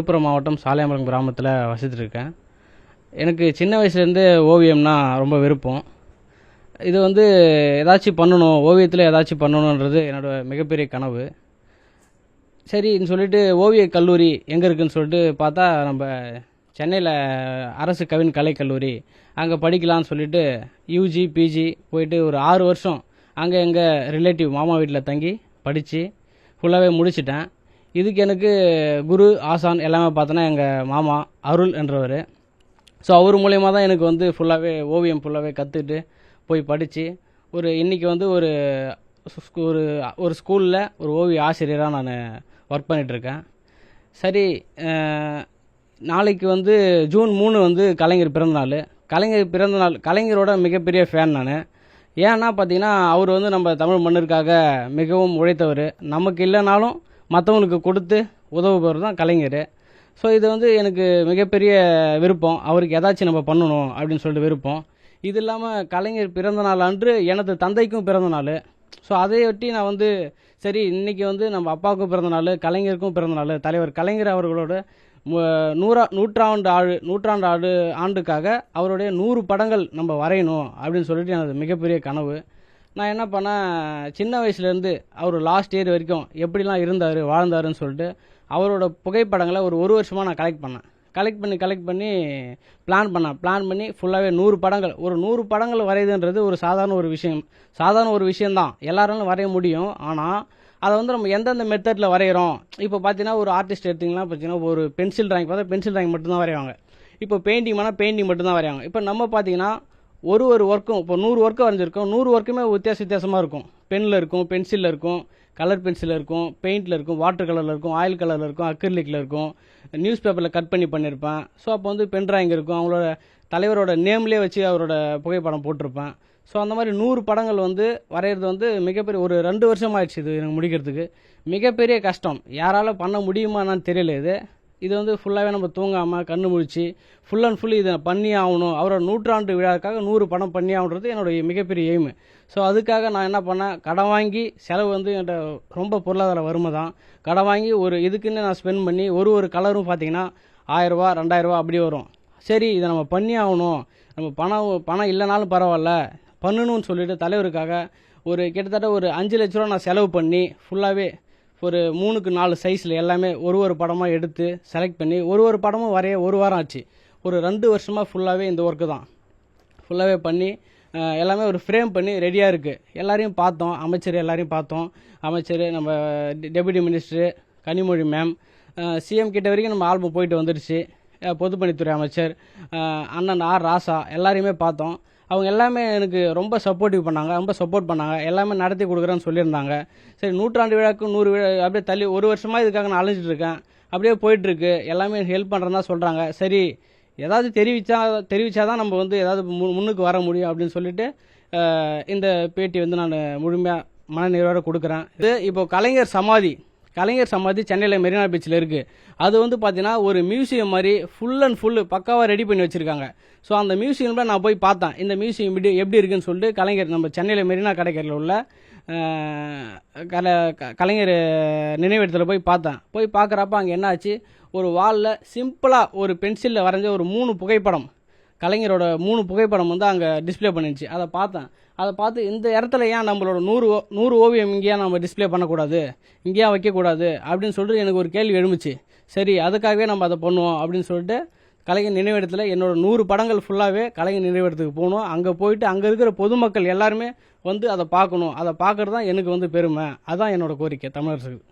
விழுப்புரம் மாவட்டம் சாலையம்பலம் கிராமத்தில் வசித்துருக்கேன். எனக்கு சின்ன வயசுலேருந்து ஓவியம்னா ரொம்ப விருப்பம். இது ஏதாச்சும் பண்ணணும், ஓவியத்தில் ஏதாச்சும் பண்ணணுன்றது என்னோடய மிகப்பெரிய கனவு. சரின்னு சொல்லிட்டு ஓவிய கல்லூரி எங்கே இருக்குதுன்னு சொல்லிட்டு பார்த்தா நம்ம சென்னையில் அரசு கவின் கலைக்கல்லூரி அங்கே படிக்கலான்னு சொல்லிட்டு யூஜி பிஜி போயிட்டு ஒரு 6 வருஷம் அங்கே எங்கள் ரிலேட்டிவ் மாமா வீட்டில் தங்கி படித்து ஃபுல்லாகவே முடிச்சிட்டேன். இதுக்கு எனக்கு குரு ஆசான் எல்லாமே பார்த்தோன்னா எங்கள் மாமா அருள் என்றவர். ஸோ அவர் மூலயமா தான் எனக்கு ஃபுல்லாகவே ஓவியம் ஃபுல்லாகவே கற்றுக்கிட்டு போய் படித்து இன்றைக்கி ஒரு ஒரு ஒரு ஸ்கூலில் ஒரு ஓவிய ஆசிரியராக நான் ஒர்க் பண்ணிகிட்ருக்கேன். சரி, நாளைக்கு ஜூன் 3 கலைஞர் பிறந்தநாள். கலைஞரோட மிகப்பெரிய ஃபேன் நான். ஏன்னா பார்த்தீங்கன்னா அவர் நம்ம தமிழ் மண்ணிற்காக மிகவும் உழைத்தவர். நமக்கு இல்லைனாலும் மற்றவங்களுக்கு கொடுத்து உதவுபவர் தான் கலைஞர். ஸோ இது எனக்கு மிகப்பெரிய விருப்பம். அவருக்கு ஏதாச்சும் நம்ம பண்ணணும் அப்படின்னு சொல்லிட்டு விருப்பம். இது இல்லாமல் கலைஞர் பிறந்த நாள் அன்று எனது தந்தைக்கும் பிறந்த நாள். ஸோ அதையொட்டி நான் சரி இன்றைக்கி நம்ம அப்பாவுக்கும் பிறந்த நாள், கலைஞருக்கும் பிறந்த நாள், தலைவர் கலைஞர் அவர்களோட நூற்றாண்டு ஆண்டுக்காக அவருடைய 100 படங்கள் நம்ம வரையணும் அப்படின்னு சொல்லிட்டு எனது மிகப்பெரிய கனவு. நான் என்ன பண்ணேன், சின்ன வயசுலேருந்து அவர் லாஸ்ட் இயர் வரைக்கும் எப்படிலாம் இருந்தார் வாழ்ந்தாருன்னு சொல்லிட்டு அவரோட புகைப்படங்களை ஒரு வருஷமாக நான் கலெக்ட் பண்ணி பிளான் பண்ணி ஃபுல்லாகவே 100 படங்கள் 100 படங்கள் வரையுதுன்றது சாதாரண ஒரு விஷயம்தான், எல்லாராலும் வரைய முடியும். ஆனால் அதை நம்ம எந்தெந்த மெத்தடில் வரைகிறோம். இப்போ பார்த்தீங்கன்னா ஒரு ஆர்டிஸ்ட் எடுத்திங்கன்னா பார்த்தீங்கன்னா ஒரு பென்சில் டிராயிங் மட்டும்தான் வரைவாங்க. இப்போ பெயிண்டிங் பண்ணால் பெயிண்டிங் மட்டும்தான் வரைவாங்க. இப்போ நம்ம பார்த்தீங்கன்னா ஒரு ஒர்க்கும் இப்போ 100 ஒர்க்கு வரைஞ்சிருக்கோம். 100 ஒர்க்குமே வித்தியாசமாக இருக்கும். பெனில் இருக்கும், பென்சிலில் இருக்கும், கலர் பென்சிலில் இருக்கும், பெயிண்டில் இருக்கும், வாட்டர் கலரில் இருக்கும், ஆயில் கலரில் இருக்கும், அக்ரிலிக்கில் இருக்கும், நியூஸ் பேப்பரில் கட் பண்ணியிருப்பேன். ஸோ அப்போ பென் டிராயிங் இருக்கும், அவங்களோட தலைவரோட நேம்லேயே வச்சு அவரோட புகைப்படம் போட்டிருப்பேன். ஸோ அந்த மாதிரி 100 படங்கள் வரைகிறது மிகப்பெரிய ஒரு 2 வருஷம் ஆயிடுச்சு இது எனக்கு முடிக்கிறதுக்கு. மிகப்பெரிய கஷ்டம், யாரால் பண்ண முடியுமான்னு தெரியல. இது ஃபுல்லாகவே நம்ம தூங்காமல் கண்ணு முழிச்சு ஃபுல் அண்ட் ஃபுல் இதை பண்ணி ஆகணும். அவரோட 100ஆண்டு விழாவுக்காக 100 படம் பண்ணி ஆகணுன்றது என்னோடய மிகப்பெரிய எய்மு. ஸோ அதுக்காக நான் என்ன பண்ணேன், கடன் வாங்கி செலவு என்கிட்ட ரொம்ப பொருளாதார வறுமை தான். கடன் வாங்கி இதுக்குன்னு நான் ஸ்பெண்ட் பண்ணி ஒரு கலரும் பார்த்தீங்கன்னா 1000 ரூபா 2000 ரூபா அப்படி வரும். சரி, இதை நம்ம பண்ணி ஆகணும், நம்ம பணம் இல்லைனாலும் பரவாயில்ல பண்ணணும்னு சொல்லிட்டு தலைவருக்காக கிட்டத்தட்ட 5 லட்ச ரூபா நான் செலவு பண்ணி ஃபுல்லாகவே 3க்கு 4 சைஸில் எல்லாமே ஒரு படமாக எடுத்து செலக்ட் பண்ணி ஒரு படமும் வரைய 1 வாரம் ஆச்சு. 2 வருஷமாக ஃபுல்லாகவே இந்த ஒர்க்கு தான் ஃபுல்லாகவே பண்ணி எல்லாமே ஃப்ரேம் பண்ணி ரெடியாக இருக்குது. எல்லாரையும் பார்த்தோம், எல்லாரையும் பார்த்தோம். அமைச்சர், நம்ம deputy minister Kanimozhi ma'am, CM கிட்ட வரைக்கும் நம்ம ஆல்பம் போயிட்டு வந்துடுச்சு. பொதுப்பணித்துறை அமைச்சர் அண்ணன் ஆர் ராசா எல்லாரையுமே பார்த்தோம். அவங்க எல்லாமே எனக்கு ரொம்ப சப்போர்ட் பண்ணாங்க. எல்லாமே நடத்தி கொடுக்குறேன்னு சொல்லியிருந்தாங்க. சரி, 100ஆண்டு விழாக்கு 100 விழா அப்படியே தள்ளி 1 வருஷமாக இதுக்காக நான் அலைஞ்சிட்டு இருக்கேன். அப்படியே போயிட்டுருக்கு, எல்லாமே ஹெல்ப் பண்ணுறதா சொல்கிறாங்க. சரி, ஏதாவது தெரிவித்தாதான் நம்ம ஏதாவது முன்னுக்கு வர முடியும் அப்படின்னு சொல்லிட்டு இந்த பேட்டி நான் முழுமையாக மனநிறைவோடு கொடுக்குறேன். இப்போ கலைஞர் சமாதி சென்னையில் மெரினா பீச்சில் இருக்குது. அது பார்த்தீங்கன்னா ஒரு மியூசியம் மாதிரி ஃபுல் அண்ட் ஃபுல்லு பக்காவாக ரெடி பண்ணி வச்சுருக்காங்க. ஸோ அந்த மியூசியமில் நான் போய் பார்த்தேன், இந்த மியூசியம் எப்படி இருக்குன்னு சொல்லிட்டு கலைஞர் நம்ம சென்னையில் மெரினா கடற்கரையில் உள்ள கலைஞர் நினைவிடத்தில் போய் பார்த்தேன். போய் பார்க்குறப்ப அங்கே என்ன ஆச்சு, ஒரு வாலில் சிம்பிளாக ஒரு பென்சிலில் வரைஞ்ச 3 புகைப்படம், கலைஞரோட 3 புகைப்படம் அங்கே டிஸ்பிளே பண்ணிருந்துச்சு. அதை பார்த்து இந்த இடத்துல ஏன் நம்மளோட 100 ஓவியம் இங்கேயா நம்ம டிஸ்பிளே பண்ணக்கூடாது, இங்கேயா வைக்கக்கூடாது அப்படின்னு சொல்லிட்டு எனக்கு ஒரு கேள்வி எழுந்துச்சு. சரி, அதுக்காகவே நம்ம அதை பண்ணுவோம் அப்படின்னு சொல்லிட்டு கலைஞர் நினைவிடத்தில் என்னோட 100 படங்கள் ஃபுல்லாகவே கலைஞர் நினைவிடத்துக்கு போகணும். அங்கே போயிட்டு அங்கே இருக்கிற பொதுமக்கள் எல்லாருமே அதை பார்க்கணும். அதை பார்க்குறது தான் எனக்கு பெருமை. அதுதான் என்னோட கோரிக்கை தமிழரசுக்கு.